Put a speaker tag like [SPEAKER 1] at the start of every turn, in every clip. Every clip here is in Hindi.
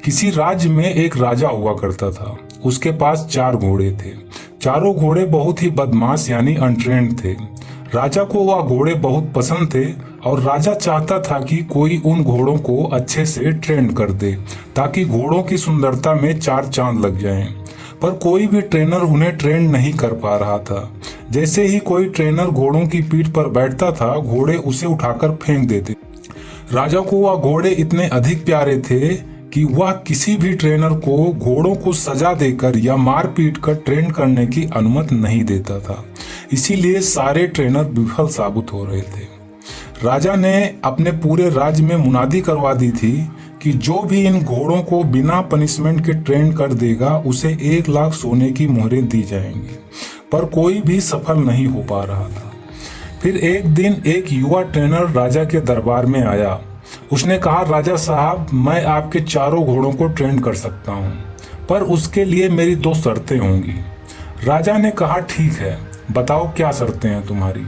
[SPEAKER 1] किसी राज्य में एक राजा हुआ करता था। उसके पास 4 घोड़े थे। चारों घोड़े बहुत ही बदमाश यानी अनट्रेंड थे। राजा को वह घोड़े बहुत पसंद थे और राजा चाहता था कि कोई उन घोड़ों को अच्छे से ट्रेन कर दे ताकि घोड़ों की सुंदरता में 4 चांद लग जाएं। पर कोई भी ट्रेनर उन्हें ट्रेन नहीं कर पा रहा था। जैसे ही कोई ट्रेनर घोड़ों की पीठ पर बैठता था, घोड़े उसे उठाकर फेंक देते। राजा को वह घोड़े इतने अधिक प्यारे थे कि वह किसी भी ट्रेनर को घोड़ों को सजा देकर या मार पीट कर ट्रेन करने की अनुमति नहीं देता था। इसीलिए सारे ट्रेनर विफल साबित हो रहे थे। राजा ने अपने पूरे राज्य में मुनादी करवा दी थी कि जो भी इन घोड़ों को बिना पनिशमेंट के ट्रेन कर देगा उसे 1 लाख सोने की मोहरें दी जाएंगी। पर कोई भी सफल नहीं हो पा रहा था। फिर एक दिन एक युवा ट्रेनर राजा के दरबार में आया। उसने कहा, राजा साहब, मैं आपके चारों घोड़ों को ट्रेन कर सकता हूँ, पर उसके लिए मेरी 2 शर्तें होंगी। राजा ने कहा, ठीक है, बताओ क्या शर्तें हैं तुम्हारी।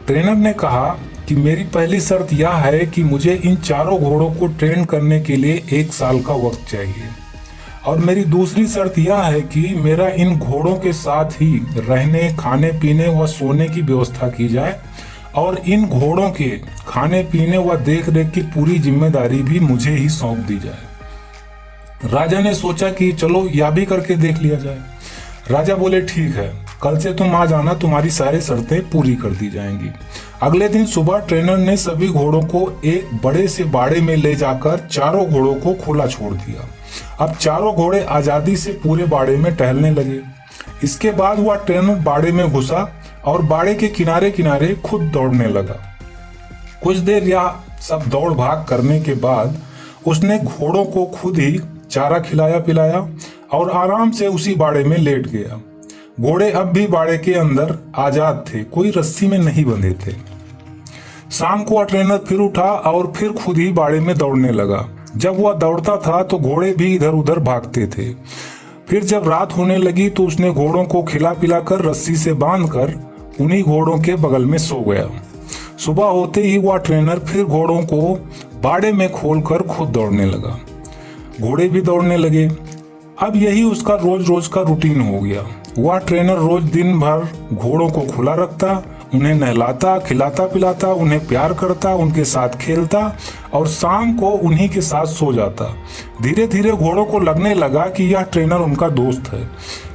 [SPEAKER 1] ट्रेनर ने कहा कि मेरी पहली शर्त यह है कि मुझे इन चारों घोड़ों को ट्रेन करने के लिए 1 साल का वक्त चाहिए, और मेरी दूसरी शर्त यह है कि मेरा इन घोड़ों के साथ ही रहने, खाने पीने व सोने की व्यवस्था की जाए, और इन घोड़ों के खाने पीने व देख रेख की पूरी जिम्मेदारी भी मुझे ही सौंप दी जाए। राजा ने सोचा कि चलो यह भी करके देख लिया जाए। राजा बोले, ठीक है, कल से तुम आ जाना, तुम्हारी सारी शर्तें पूरी कर दी जाएंगी। अगले दिन सुबह ट्रेनर ने सभी घोड़ों को एक बड़े से बाड़े में ले जाकर चारों घोड़ों को खुला छोड़ दिया। अब चारों घोड़े आजादी से पूरे बाड़े में टहलने लगे। इसके बाद वह ट्रेनर बाड़े में घुसा और बाड़े के किनारे किनारे खुद दौड़ने लगा। कुछ देर यह सब दौड़ भाग करने के बाद उसने घोड़ों को खुद ही चारा खिलाया पिलाया और आराम से उसी बाड़े में लेट गया। घोड़े अब भी बाड़े के अंदर आजाद थे, कोई रस्सी में नहीं बंधे थे। शाम को वह ट्रेनर फिर उठा और फिर खुद ही बाड़े में दौड़ने लगा। जब वह दौड़ता था तो घोड़े भी इधर उधर भागते थे। फिर जब रात होने लगी तो उसने घोड़ों को खिला पिलाकर रस्सी से बांधकर उन्हीं घोड़ों के बगल में सो गया। सुबह होते ही वह ट्रेनर फिर घोड़ों को बाड़े में खोलकर खुद दौड़ने लगा। घोड़े भी दौड़ने लगे। अब यही उसका रोज रोज का रूटीन हो गया। वह ट्रेनर रोज दिन भर घोड़ों को खुला रखता, उन्हें नहलाता, खिलाता पिलाता, उन्हें प्यार करता, उनके साथ खेलता और शाम को उन्हीं के साथ सो जाता। धीरे धीरे घोड़ों को लगने लगा कि यह ट्रेनर उनका दोस्त है,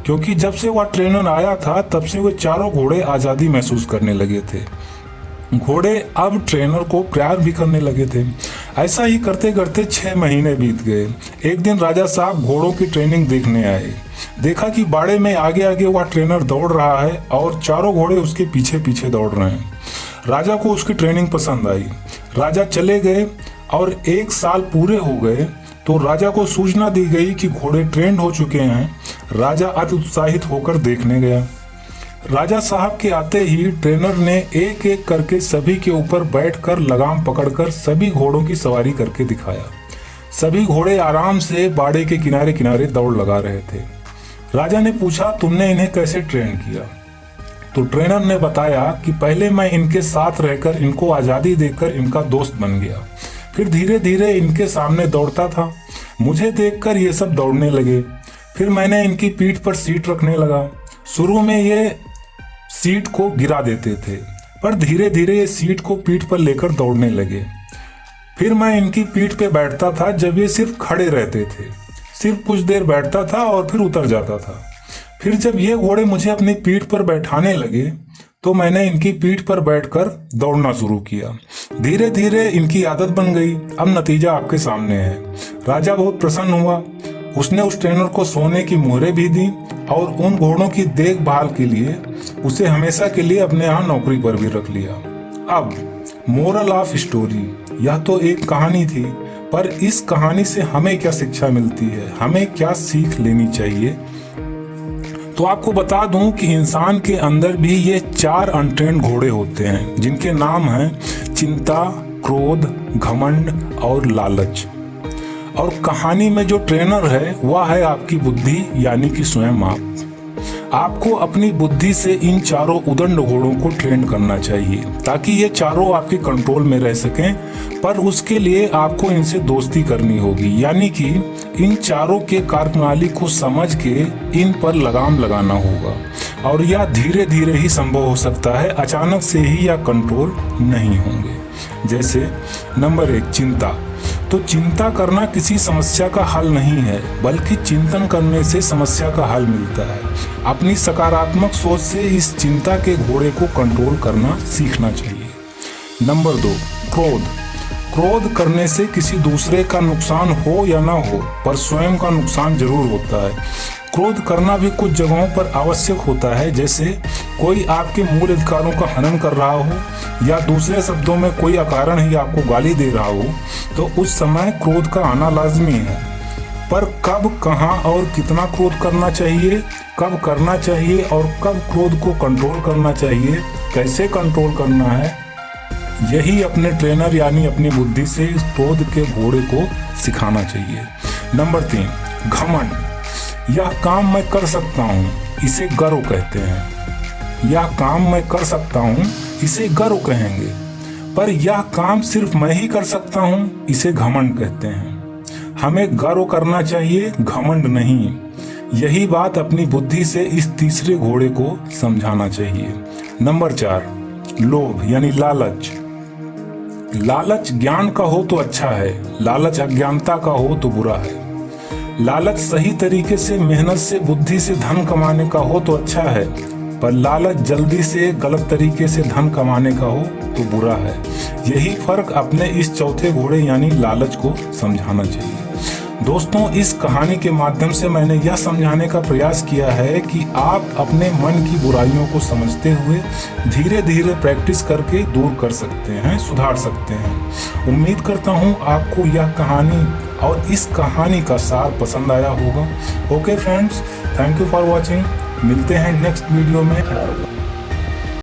[SPEAKER 1] क्योंकि जब से वह ट्रेनर आया था तब से वे चारों घोड़े आज़ादी महसूस करने लगे थे। घोड़े अब ट्रेनर को प्यार भी करने लगे थे। ऐसा ही करते करते 6 महीने बीत गए। एक दिन राजा साहब घोड़ों की ट्रेनिंग देखने आए। देखा कि बाड़े में आगे आगे वह ट्रेनर दौड़ रहा है और चारों घोड़े उसके पीछे पीछे दौड़ रहे हैं। राजा को उसकी ट्रेनिंग पसंद आई। राजा चले गए और 1 साल पूरे हो गए तो राजा को सूचना दी गई कि घोड़े ट्रेंड हो चुके हैं। राजा अति उत्साहित होकर देखने गया। राजा साहब के आते ही ट्रेनर ने एक एक करके सभी के ऊपर बैठकर लगाम पकड़कर सभी घोड़ों की सवारी करके दिखाया। सभी घोड़े आराम से बाड़े के किनारे किनारे दौड़ लगा रहे थे। राजा ने पूछा, तुमने इन्हें कैसे ट्रेन किया? तो ट्रेनर ने बताया कि पहले मैं इनके साथ रहकर इनको आज़ादी देकर इनका दोस्त बन गया। फिर धीरे धीरे इनके सामने दौड़ता था। मुझे देखकर ये सब दौड़ने लगे। फिर मैंने इनकी पीठ पर सीट रखने लगा। शुरू में ये सीट को गिरा देते थे, पर धीरे धीरे ये सीट को पीठ पर लेकर दौड़ने लगे। फिर मैं इनकी पीठ पे बैठता था जब ये सिर्फ खड़े रहते थे। सिर्फ कुछ देर बैठता था और फिर उतर जाता था। फिर जब ये घोड़े मुझे अपनी पीठ पर बैठाने लगे तो मैंने इनकी पीठ पर बैठकर दौड़ना शुरू किया। धीरे धीरे इनकी आदत बन गई। अब नतीजा आपके सामने है। राजा बहुत प्रसन्न हुआ। उसने उस ट्रेनर को सोने की मोहरें भी दी और उन घोड़ों की देखभाल के लिए उसे हमेशा के लिए अपने यहाँ नौकरी पर भी रख लिया। अब मोरल ऑफ स्टोरी, यह तो एक कहानी थी, पर इस कहानी से हमें क्या शिक्षा मिलती है, हमें क्या सीख लेनी चाहिए? तो आपको बता दूं कि इंसान के अंदर भी ये 4 अनट्रेंड घोड़े होते हैं, जिनके नाम हैं चिंता, क्रोध, घमंड और लालच। और कहानी में जो ट्रेनर है वह है आपकी बुद्धि, यानी कि स्वयं आप। आपको अपनी बुद्धि से इन चारों उदंड घोड़ों को ट्रेन करना चाहिए ताकि ये चारों आपके कंट्रोल में रह सकें, पर उसके लिए आपको इनसे दोस्ती करनी होगी, यानी कि इन चारों के कार्यप्रणाली को समझ के इन पर लगाम लगाना होगा, और यह धीरे धीरे ही संभव हो सकता है, अचानक से ही या कंट्रोल नहीं होंगे। जैसे नंबर 1, चिंता। तो चिंता करना किसी समस्या का हल नहीं है, बल्कि चिंतन करने से समस्या का हल मिलता है। अपनी सकारात्मक सोच से इस चिंता के घोड़े को कंट्रोल करना सीखना चाहिए। नंबर 2, क्रोध। क्रोध करने से किसी दूसरे का नुकसान हो या ना हो, पर स्वयं का नुकसान जरूर होता है। क्रोध करना भी कुछ जगहों पर आवश्यक होता है, जैसे कोई आपके मूल अधिकारों का हनन कर रहा हो या दूसरे शब्दों में कोई अकारण ही आपको गाली दे रहा हो, तो उस समय क्रोध का आना लाजमी है। पर कब, कहाँ और कितना क्रोध करना चाहिए, कब करना चाहिए और कब क्रोध को कंट्रोल करना चाहिए, कैसे कंट्रोल करना है, यही अपने ट्रेनर यानी अपनी बुद्धि से इस क्रोध के घोड़े को सिखाना चाहिए। नंबर 3, घमंड। यह काम मैं कर सकता हूँ, इसे गर्व कहते हैं। यह काम मैं कर सकता हूँ, इसे गर्व कहेंगे। पर यह काम सिर्फ मैं ही कर सकता हूँ, इसे घमंड कहते हैं। हमें गर्व करना चाहिए, घमंड नहीं। यही बात अपनी बुद्धि से इस तीसरे घोड़े को समझाना चाहिए। नंबर 4, लोभ यानी लालच। लालच ज्ञान का हो तो अच्छा है, लालच अज्ञानता का हो तो बुरा है। लालच सही तरीके से मेहनत से बुद्धि से धन कमाने का हो तो अच्छा है, पर लालच जल्दी से गलत तरीके से धन कमाने का हो तो बुरा है। यही फर्क अपने इस चौथे घोड़े यानी लालच को समझाना चाहिए। दोस्तों, इस कहानी के माध्यम से मैंने यह समझाने का प्रयास किया है कि आप अपने मन की बुराइयों को समझते हुए धीरे धीरे प्रैक्टिस करके दूर कर सकते हैं, सुधार सकते हैं। उम्मीद करता हूँ आपको यह कहानी और इस कहानी का सार पसंद आया होगा। Okay friends, thank you for watching. मिलते हैं नेक्स्ट वीडियो में।